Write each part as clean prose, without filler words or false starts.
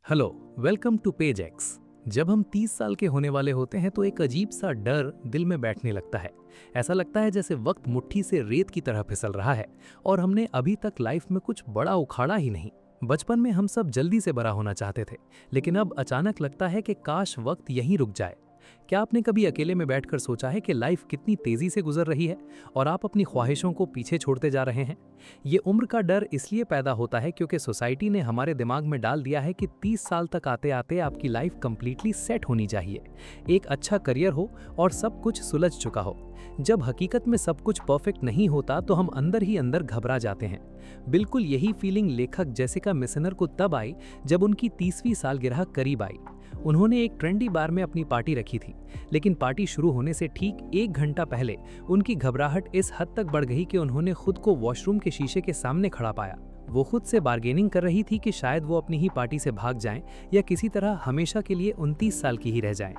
Hello, welcome to page X. जब हम 30 साल के होने वाले होते हैं तो एक अजीब सा डर दिल में बैठने लगता है। ऐसा लगता है जैसे वक्त मुट्ठी से रेत की तरह फिसल रहा है और हमने अभी तक लाइफ में कुछ बड़ा उखाड़ा ही नहीं। बचपन में हम सब जल्दी से बड़ा होना चाहते थे, लेकिन अब अचानक लगता है कि काश वक्त यहीं रुक जाए। क्या आपने कभी अकेले में बैठकर सोचा है कि लाइफ कितनी तेजी से गुजर रही है और आप अपनी ख्वाहिशों को पीछे छोड़ते जा रहे हैं? ये उम्र का डर इसलिए पैदा होता है क्योंकि सोसाइटी ने हमारे दिमाग में डाल दिया है कि 30 साल तक आते आते आपकी लाइफ कंप्लीटली सेट होनी चाहिए, एक अच्छा करियर हो और सब कुछ सुलझ चुका हो। जब हकीकत में सब कुछ परफेक्ट नहीं होता तो हम अंदर ही अंदर घबरा जाते हैं। बिल्कुल यही फीलिंग लेखक जेसिका मिसनर को तब आई जब उनकी 30वीं सालगिरह करीब आई। उन्होंने एक ट्रेंडी बार में अपनी पार्टी रखी थी, लेकिन पार्टी शुरू होने से ठीक 1 घंटा पहले उनकी घबराहट इस हद तक बढ़ गई कि उन्होंने खुद को वॉशरूम के शीशे के सामने खड़ा पाया। वो खुद से बार्गेनिंग कर रही थी कि शायद वो अपनी ही पार्टी से भाग जाएं या किसी तरह हमेशा के लिए 29 साल की ही रह जाएं।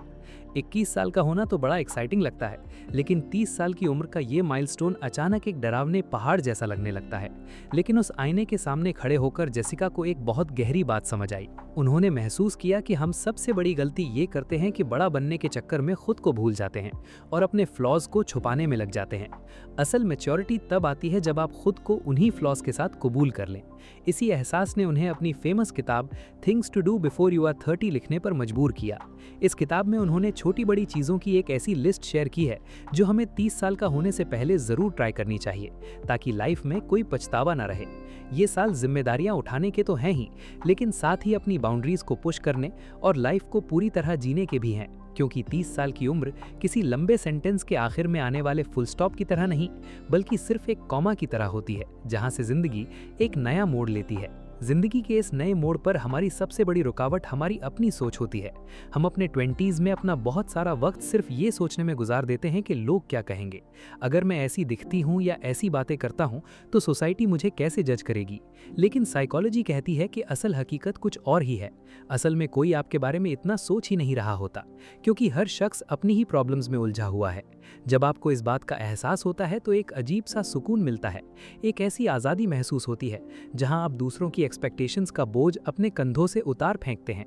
21 साल का होना तो बड़ा एक्साइटिंग लगता है, लेकिन 30 साल की उम्र का ये माइलस्टोन अचानक एक डरावने पहाड़ जैसा लगने लगता है। लेकिन उस आईने के सामने खड़े होकर जेसिका को एक बहुत गहरी बात समझ आई। उन्होंने महसूस किया कि हम सबसे बड़ी गलती ये करते हैं कि बड़ा बनने के चक्कर में खुद को भूल जाते हैं और अपने फ्लॉज को छुपाने में लग जाते हैं। असल मैच्योरिटी तब आती है जब आप खुद को उन्हीं फ्लॉज के साथ कबूल कर लें। इसी एहसास ने उन्हें अपनी फेमस किताब things to do before you are 30 लिखने पर मजबूर किया। इस किताब में उन्होंने छोटी बड़ी चीज़ों की एक ऐसी लिस्ट शेयर की है जो हमें 30 साल का होने से पहले ज़रूर ट्राई करनी चाहिए, ताकि लाइफ में कोई पछतावा ना रहे। ये साल जिम्मेदारियां उठाने के तो हैं ही, लेकिन साथ ही अपनी बाउंड्रीज को पुश करने और लाइफ को पूरी तरह जीने के भी हैं, क्योंकि 30 साल की उम्र किसी लंबे सेंटेंस के आखिर में आने वाले फुल स्टॉप की तरह नहीं, बल्कि सिर्फ एक कॉमा की तरह होती है, जहां से जिंदगी एक नया मोड़ लेती है। जिंदगी के इस नए मोड़ पर हमारी सबसे बड़ी रुकावट हमारी अपनी सोच होती है। हम अपने 20s में अपना बहुत सारा वक्त सिर्फ ये सोचने में गुजार देते हैं कि लोग क्या कहेंगे, अगर मैं ऐसी दिखती हूँ या ऐसी बातें करता हूँ तो सोसाइटी मुझे कैसे जज करेगी। लेकिन साइकोलॉजी कहती है कि असल हकीकत कुछ और ही है। असल में कोई आपके बारे में इतना सोच ही नहीं रहा होता, क्योंकि हर शख्स अपनी ही प्रॉब्लम्स में उलझा हुआ है। जब आपको इस बात का एहसास होता है तो एक अजीब सा सुकून मिलता है, एक ऐसी आज़ादी महसूस होती है जहां आप दूसरों की एक्सपेक्टेशंस का बोझ अपने कंधों से उतार फेंकते हैं।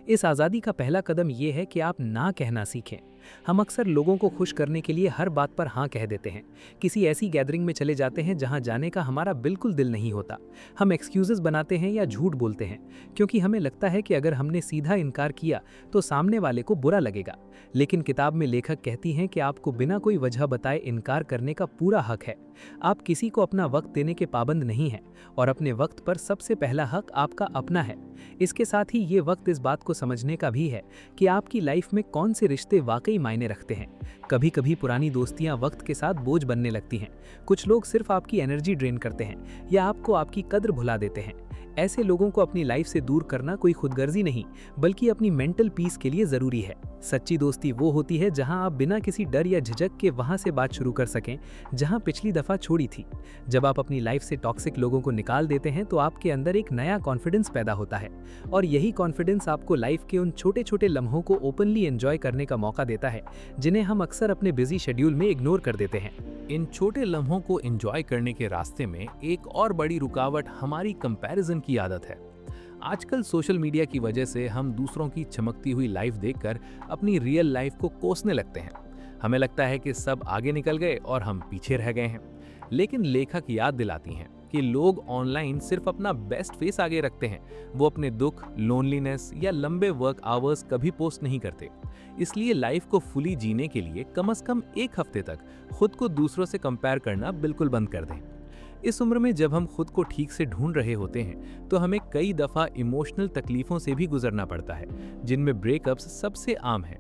इस आज़ादी का पहला कदम ये है कि आप ना कहना सीखें। हम अक्सर लोगों को खुश करने के लिए हर बात पर हाँ कह देते हैं। किसी ऐसी गैदरिंग में चले जाते हैं जहां जाने का हमारा बिल्कुल दिल नहीं होता। हम एक्सक्यूजेस बनाते हैं या झूठ बोलते हैं, क्योंकि हमें लगता है कि अगर हमने सीधा इनकार किया तो सामने वाले को बुरा लगेगा। लेकिन किताब में लेखक कहती हैं कि आपको बिना कोई वजह बताए इनकार करने का पूरा हक है। आप किसी को अपना वक्त देने के पाबंद नहीं हैं, और अपने वक्त पर सबसे पहला हक आपका अपना है। इसके साथ ही ये वक्त इस बात को समझने का भी है कि आपकी लाइफ में कौन से रिश्ते वाकई मायने रखते हैं। कभी कभी पुरानी दोस्तियां वक्त के साथ बोझ बनने लगती हैं। कुछ लोग सिर्फ आपकी एनर्जी ड्रेन करते हैं या आपको आपकी कद्र भुला देते हैं। ऐसे लोगों को अपनी लाइफ से दूर करना कोई खुदगर्जी नहीं, बल्कि अपनी मेंटल पीस के लिए जरूरी है। सच्ची दोस्ती वो होती है जहां आप बिना किसी डर या झिझक के वहां से बात शुरू कर सकें जहां पिछली दफा छोड़ी थी। जब आप अपनी लाइफ से टॉक्सिक लोगों को निकाल देते हैं तो आपके अंदर एक नया कॉन्फिडेंस पैदा होता है, और यही कॉन्फिडेंस आपको लाइफ के उन छोटे छोटे लम्हों को ओपनली एंजॉय करने का मौका देता है जिन्हें हम अक्सर अपने बिजी शेड्यूल में इग्नोर कर देते हैं। इन छोटे लम्हों को एंजॉय करने के रास्ते में एक और बड़ी रुकावट हमारी कंपैरिजन की आदत है। आजकल सोशल मीडिया की वजह से हम दूसरों की चमकती हुई लाइफ देखकर अपनी रियल लाइफ को कोसने लगते हैं। हमें लगता है कि सब आगे निकल गए और हम पीछे रह गए हैं। लेकिन लेखक याद दिलाती हैं कि लोग ऑनलाइन सिर्फ अपना बेस्ट फेस आगे रखते हैं। वो अपने दुख, लोनलीनेस या लंबे वर्क आवर्स कभी पोस्ट नहीं करते। इसलिए लाइफ को फुली जीने के लिए कम से कम एक हफ्ते तक खुद को दूसरों से कंपेयर करना बिल्कुल बंद कर दें। इस उम्र में जब हम खुद को ठीक से ढूंढ रहे होते हैं तो हमें कई दफा इमोशनल तकलीफों से भी गुजरना पड़ता है, जिनमें ब्रेकअप्स सबसे आम है।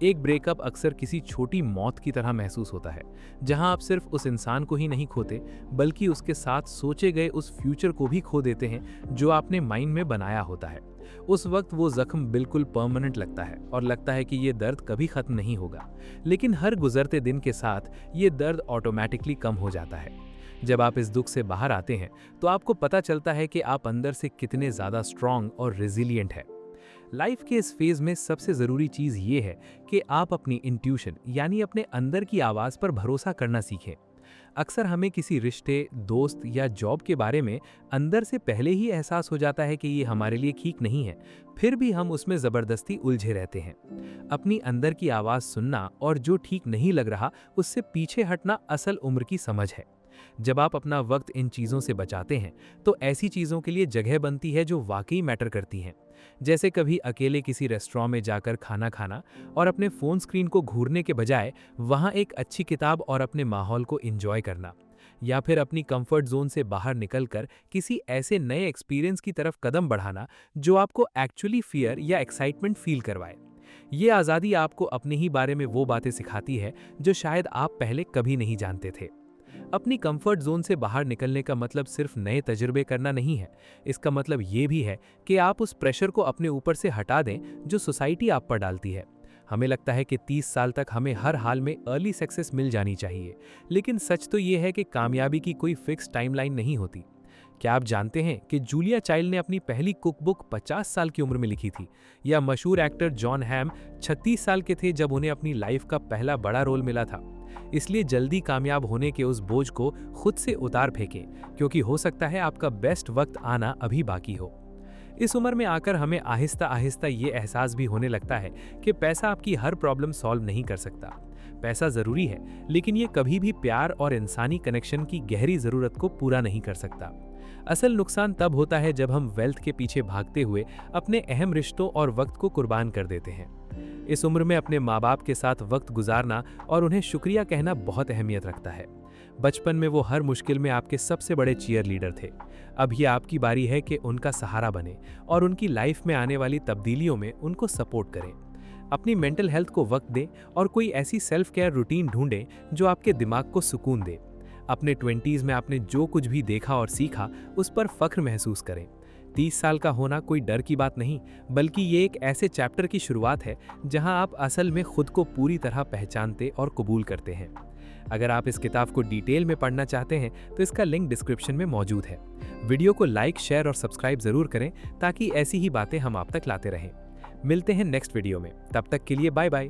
एक ब्रेकअप अक्सर किसी छोटी मौत की तरह महसूस होता है, जहां आप सिर्फ उस इंसान को ही नहीं खोते, बल्कि उसके साथ सोचे गए उस फ्यूचर को भी खो देते हैं जो आपने माइंड में बनाया होता है। उस वक्त वो जख्म बिल्कुल परमानेंट लगता है और लगता है कि ये दर्द कभी खत्म नहीं होगा। लेकिन हर गुजरते दिन के साथ ये दर्द ऑटोमेटिकली कम हो जाता है। जब आप इस दुख से बाहर आते हैं तो आपको पता चलता है कि आप अंदर से कितने ज़्यादा स्ट्रांग और रेजिलिएंट हैं। लाइफ के इस फेज में सबसे ज़रूरी चीज़ ये है कि आप अपनी इंट्यूशन यानी अपने अंदर की आवाज़ पर भरोसा करना सीखें। अक्सर हमें किसी रिश्ते, दोस्त या जॉब के बारे में अंदर से पहले ही एहसास हो जाता है कि ये हमारे लिए ठीक नहीं है, फिर भी हम उसमें ज़बरदस्ती उलझे रहते हैं। अपनी अंदर की आवाज़ सुनना और जो ठीक नहीं लग रहा उससे पीछे हटना असल उम्र की समझ है। जब आप अपना वक्त इन चीज़ों से बचाते हैं तो ऐसी चीज़ों के लिए जगह बनती है जो वाकई मैटर करती हैं। जैसे कभी अकेले किसी रेस्टोरेंट में जाकर खाना खाना और अपने फ़ोन स्क्रीन को घूरने के बजाय वहाँ एक अच्छी किताब और अपने माहौल को एंजॉय करना, या फिर अपनी कंफर्ट जोन से बाहर निकलकर किसी ऐसे नए एक्सपीरियंस की तरफ कदम बढ़ाना जो आपको एक्चुअली फियर या एक्साइटमेंट फील करवाए। ये आज़ादी आपको अपने ही बारे में वो बातें सिखाती है जो शायद आप पहले कभी नहीं जानते थे। अपनी कंफर्ट जोन से बाहर निकलने का मतलब सिर्फ नए तजुर्बे करना नहीं है। इसका मतलब ये भी है कि आप उस प्रेशर को अपने ऊपर से हटा दें जो सोसाइटी आप पर डालती है। हमें लगता है कि 30 साल तक हमें हर हाल में अर्ली सक्सेस मिल जानी चाहिए, लेकिन सच तो ये है कि कामयाबी की कोई फिक्स टाइमलाइन नहीं होती। क्या आप जानते हैं कि जूलिया चाइल्ड ने अपनी पहली कुकबुक 50 साल की उम्र में लिखी थी, या मशहूर एक्टर जॉन हैम 36 साल के थे जब उन्हें अपनी लाइफ का पहला बड़ा रोल मिला था। इसलिए जल्दी कामयाब होने के उस बोझ को खुद से उतार फेंकें, क्योंकि हो सकता है आपका बेस्ट वक्त आना अभी बाकी हो। इस उम्र में आकर हमें आहिस्ता आहिस्ता ये एहसास भी होने लगता है कि पैसा आपकी हर प्रॉब्लम सॉल्व नहीं कर सकता। पैसा ज़रूरी है, लेकिन ये कभी भी प्यार और इंसानी कनेक्शन की गहरी ज़रूरत को पूरा नहीं कर सकता। असल नुकसान तब होता है जब हम वेल्थ के पीछे भागते हुए अपने अहम रिश्तों और वक्त को कुर्बान कर देते हैं। इस उम्र में अपने माँ बाप के साथ वक्त गुजारना और उन्हें शुक्रिया कहना बहुत अहमियत रखता है। बचपन में वो हर मुश्किल में आपके सबसे बड़े चीयर लीडर थे। अब ये आपकी बारी है कि उनका सहारा बने और उनकी लाइफ में आने वाली तब्दीलियों में उनको सपोर्ट करें। अपनी मेंटल हेल्थ को वक्त दें और कोई ऐसी सेल्फ केयर रूटीन ढूंढें जो आपके दिमाग को सुकून दे। अपने 20s में आपने जो कुछ भी देखा और सीखा उस पर फख्र महसूस करें। 30 साल का होना कोई डर की बात नहीं, बल्कि ये एक ऐसे चैप्टर की शुरुआत है जहां आप असल में खुद को पूरी तरह पहचानते और कबूल करते हैं। अगर आप इस किताब को डिटेल में पढ़ना चाहते हैं तो इसका लिंक डिस्क्रिप्शन में मौजूद है। वीडियो को लाइक, शेयर और सब्सक्राइब जरूर करें ताकि ऐसी ही बातें हम आप तक लाते रहें। मिलते हैं नेक्स्ट वीडियो में, तब तक के लिए बाय बाय।